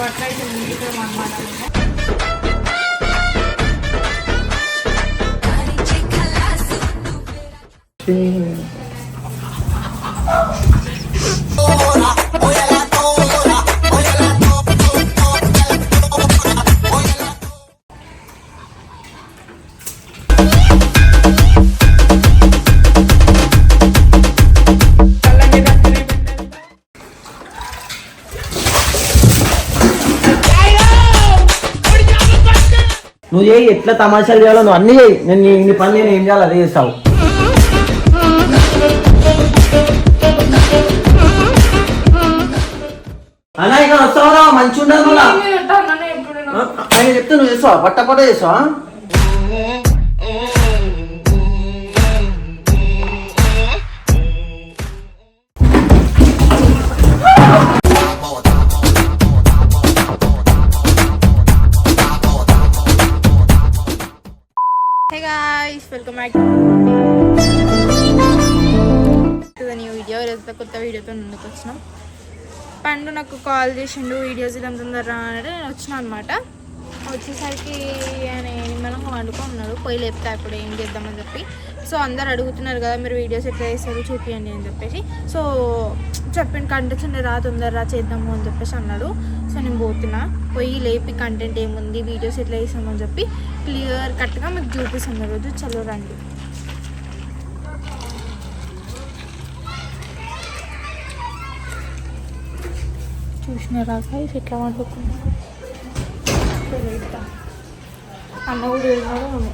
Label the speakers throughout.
Speaker 1: అట్లయితే ముందుకు అనమాట.
Speaker 2: నువ్వు చేయి, ఎట్లా తమాషాలు చేయాలో నువ్వు అన్నీ చేయి. నేను నీ పని నేను ఏం చేయాలి అదే చేస్తావు. అన్నా ఇక వస్తావా? మంచి ఉండదు మళ్ళా ఆయన చెప్తే నువ్వు చేస్తావా? పట్ట చేస్తావా?
Speaker 1: Hey guys, welcome back to the new video. ఈరోజు కొత్త వీడియోతో ముందుకు వచ్చినాం. పండు నాకు కాల్ చేసిండు వీడియోస్ ఇలా తొందరగా అంటే నేను వచ్చినా అనమాట. వచ్చేసరికి ఆయన నిమ్మలంగా వండుకున్నాడు. పొయ్యి లేపుతా ఇప్పుడు ఏం చేద్దామని చెప్పి. సో అందరు అడుగుతున్నారు కదా మీరు వీడియోస్ ఎట్లా చేస్తారు చూపించండి అని చెప్పేసి. సో చెప్పిండు కంటెంట్ రా తొందరగా చేద్దాము అని చెప్పేసి అన్నాడు. సో నేను పోతున్నా, పోయి లేపి కంటెంట్ ఏముంది వీడియోస్ ఎట్లా చేసామని చెప్పి క్లియర్ కట్గా మీకు చూపిస్తాను రోజు. చలో రండి. చూసినారా ఎట్లా వండుకున్నాను. అన్న కూడా వెళ్ళినాడు.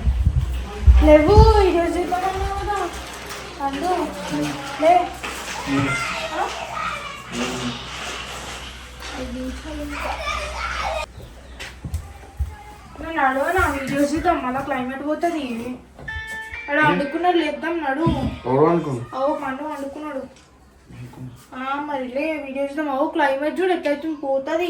Speaker 1: లేవు ఈరోజు పండు లే నడు నా వీడియోస్ ఇద్దాం మళ్ళీ క్లైమేట్ పోతుంది. అక్కడ వండుకున్నాడు లేద్దాం నడు. పండు వండుకున్నాడు మరి లే వీడియోస్ ఇద్దాం. అవు క్లైమేట్ చూడు ఎట్లయితే పోతుంది.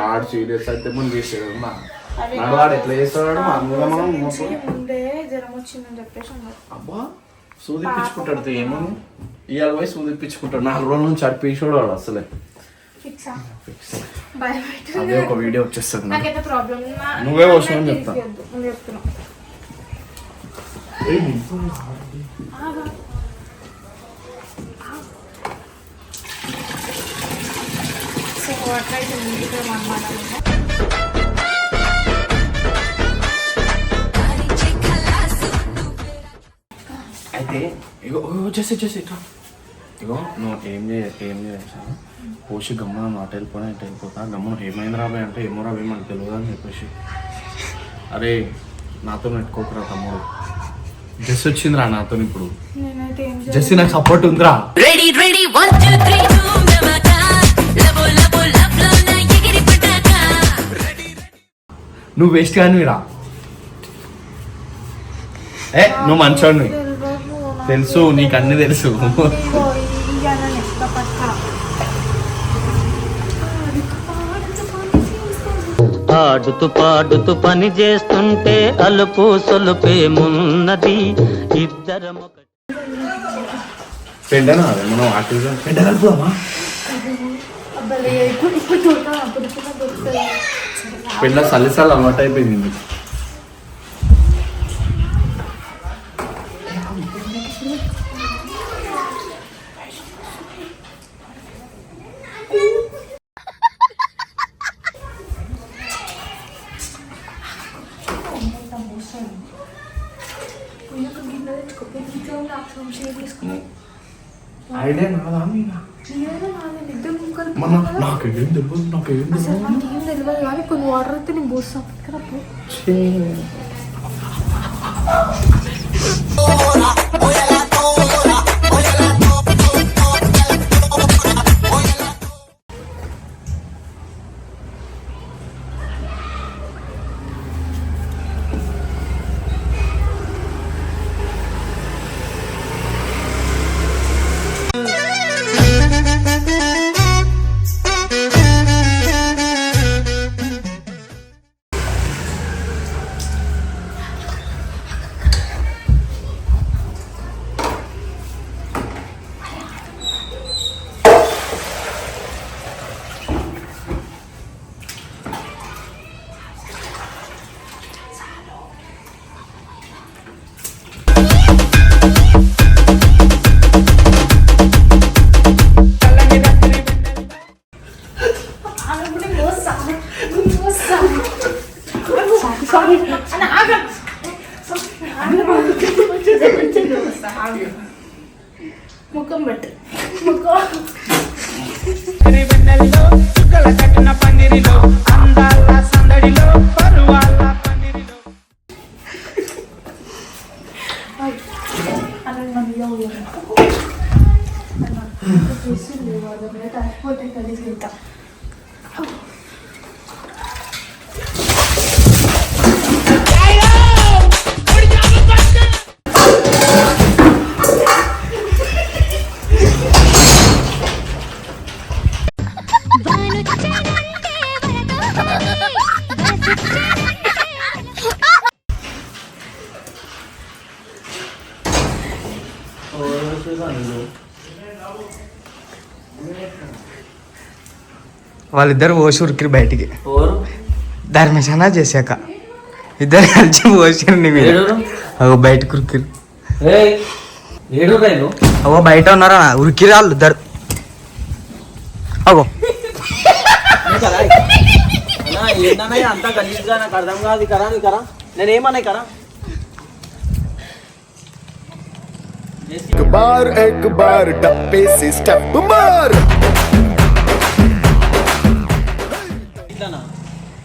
Speaker 3: ఆడు సీరియస్ అయితే ముందు చేసాడు వాడు ఎట్లా చేస్తాడు
Speaker 1: ముందే జ్వరం వచ్చిందని చెప్పేసి అన్నారు.
Speaker 3: అబ్బా సూదిప్పించుకుంటాడు ఏమో ఇవాళ పోయి సూదిప్పించుకుంటాడు. 4 రోజుల నుంచి అడిపించాడు వాడు అసలే. అదే ఒక వీడియో వచ్చేస్తుంది. నువ్వే వస్తావని చెప్తా.
Speaker 1: అట్లయితే ముందుకు అనమాట.
Speaker 3: అయితే ఇగో చేసి ఇగో నువ్వు ఏం చేసాను పోసి గమ్మన మాట వెళ్ళిపోతా గమ్మన ఏమైంది రాబాయ్ అంటే ఏమో రాబోయే మనకు తెలియదు అని చెప్పేసి అరే నాతో నెట్టుకోకరా తమ్ముడు. జెస్ వచ్చిందిరా నాతో ఇప్పుడు. జెస్ నాకు సపోర్ట్ ఉందిరా. నువ్వు వేస్ట్ కానీ రా. నువ్వు మంచోడిని తెలుసు, నీకు అన్ని తెలుసు.
Speaker 4: ఆడుతూ పాడుతూ పని చేస్తుంటే అలుపు సొలుపేమున్నది ఇద్దరం.
Speaker 3: పెండనా మనం ఆర్టిజన్ పెండ కలుపుదామా? పెండ సల్లిసార్లు అలవాటు అయిపోయింది. ఐడియా నాదా మీనా? నాకేం
Speaker 1: తెలియదు కానీ కొన్ని వాటర్ అయితే నేను పోస్తాను.
Speaker 2: వాళ్ళిద్దరు ఓసి ఉరికి బయటికి ధర్మశాన చేశాక ఇద్దరు కలిసి ఓసిరు నీ మీద అగో బయట ఉరికిరు అగో బయట ఉన్నారా ఉరికిరు వాళ్ళు ఇద్దరు అగో
Speaker 5: అంతా గలీజ్గా నాకు అర్థం కాదు కరా నీ కరా నేనేమన్నా కరా
Speaker 6: एक बार डब्बे से स्टेप मार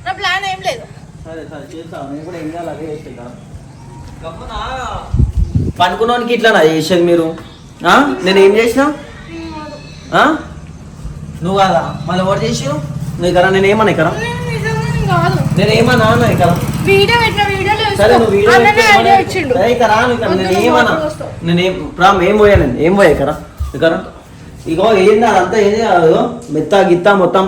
Speaker 1: నా ప్లాన్ ఏం లేదు.
Speaker 5: సరే సరే చేస్తాను నేను కూడా ఏం చేయాలి అదే చేస్తా గమ్మున పనుకున్నానికి ఇట్లా చేసేది మీరు నేను ఏం చేసినా నువ్వు కాదా మళ్ళీ ఓటు చేసి నువ్వు కదా నేను ఏమన్నా ఇక్కడ
Speaker 1: కాదు
Speaker 5: నేను ఏమన్నా ఇక్కడ
Speaker 1: వీడియో పెట్టిన వీడియోలో
Speaker 5: సరే నువ్వు వీడియో
Speaker 1: ఐడియా ఇచ్చిండు.
Speaker 5: నేను ఏమన్నా నేను ఏం పోయాను ఏం పోయా ఇక్కడ ఇక్కడ ఇగో ఏంది అదంతా ఏంది అదో మెత్త గిత్త మొత్తం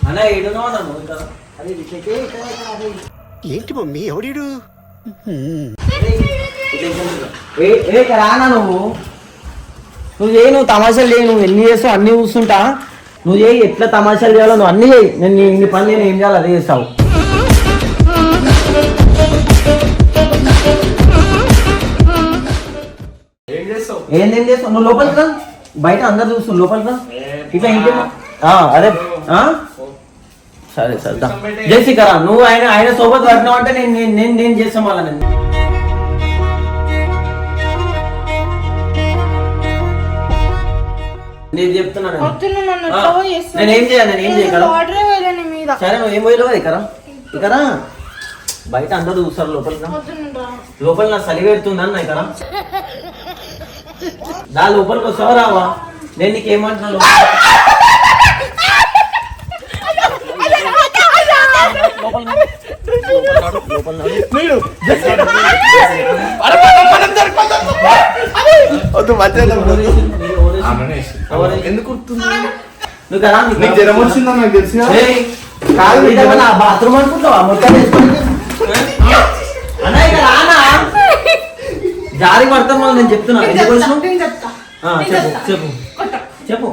Speaker 5: అలా ఏడునో అన్నాను ఇక్కడ అది
Speaker 6: ఏంటి మమ్మీ ఎవడీడు
Speaker 5: రానా నువ్వు చేయి నువ్వు తమాషాలు చేయి నువ్వు ఎన్ని చేస్తావు అన్ని చూస్తుంటా నువ్వు చేయి ఎట్లా తమాషాలు చేయాలో నువ్వు అన్ని చేయి నేను ఇన్ని పని నేను ఏం చేయాలి అదే చేస్తావు ఏం చేస్తావు నువ్వు లోపలికి రా బయట అందరు చూస్తు లోపలికి రా ఇట్లా ఇంటి అరే సరే సరే జేసి కరా నువ్వు ఆయన సోబత్ పట్టినావు అంటే నేను చేస్తాం వాళ్ళ నేను చెప్తున్నాను నేనేం చేయాలి నేను ఏం చేయగలను సరే నువ్వు ఏం పోయలేవు ఇక్కడ ఇక్కడ బయట అందరూ చూస్తారు లోపల నా చలి పెడుతుందని ఇక్కడ దా లోపలికి వస్తావా రావా నేను నీకు ఏమంటున్నాను
Speaker 3: ఎందుకు
Speaker 5: జ్వరం వచ్చిందా నాకు తెలిసి బాత్రూమ్ అనుకుంటావా మొత్తం అన్నా ఇక రానా జారి పడతాం మళ్ళీ నేను చెప్తున్నా ఎందుకు చెప్పు చెప్పు చెప్పు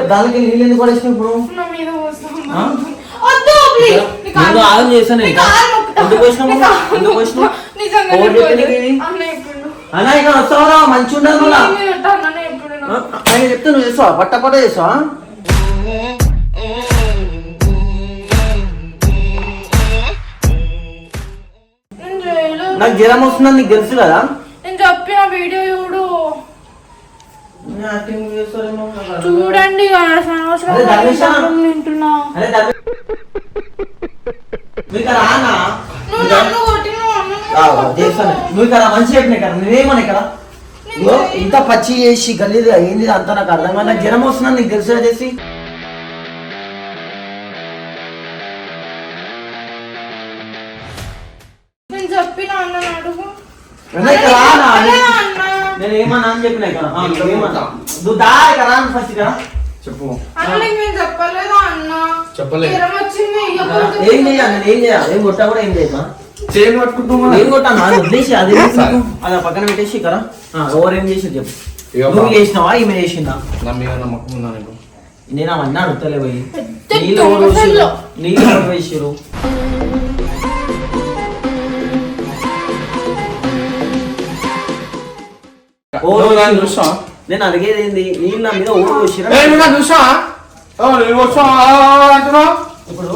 Speaker 5: దానికి నీళ్ళు ఎందుకు పడేసిన ఇప్పుడు నేను ఆగం చేశాను ఎందుకు వచ్చినావు ఎందుకు వచ్చినావు అన్నా ఇక వస్తావరా మంచి ఉండదు మళ్ళా నేను చెప్తే నువ్వు చేస్తావా పట్ట చేస్తావా నాకు జ్వరం వస్తుందని నీకు తెలుసు కదా
Speaker 1: నేను చెప్పిన వీడియో చూడు చూడండి వింటున్నా
Speaker 5: మంచి చెప్పినా కదా నేనేమన్నా ఇక్కడ ఇంత పచ్చి చేసి గలీది ఏంది అంతా నాకు అర్థం కాదు నాకు జ్వరం వస్తుందని నీకు తెలుసు చేసి
Speaker 1: నేను చెప్పిన అన్న అడుగు
Speaker 5: నేను ఏమన్నా అని చెప్పిన ఇక్కడ నువ్వు దా ఇక్కడ ఫస్ట్ ఇక్కడ
Speaker 3: చెప్పు
Speaker 1: చెప్పలేదు అన్న
Speaker 3: చెప్పలేదు
Speaker 5: ఏం చేయాలి నేను ఏం చేయాలి ఏం కొట్టా కూడా ఏం చేయమా
Speaker 3: చేను పట్టుకుంటున్నా
Speaker 5: ఏం కొట్టాను అది వదిలేసి అది అలా పక్కన పెట్టేసి ఇక్కడ ఎవరు ఏం చేసి చెప్పు నువ్వు చేసినావా ఈమె చేసిందా
Speaker 3: నా మీద నమ్మకం ఉందా నీకు
Speaker 5: నేను అవన్నీ అడుగుతలే పోయి నీళ్ళు ఎవరు వేసారు నేను అడిగేది ఏంది నీళ్ళు నా మీద ఓరు వేసిరా
Speaker 3: అంటున్నావు
Speaker 5: ఇప్పుడు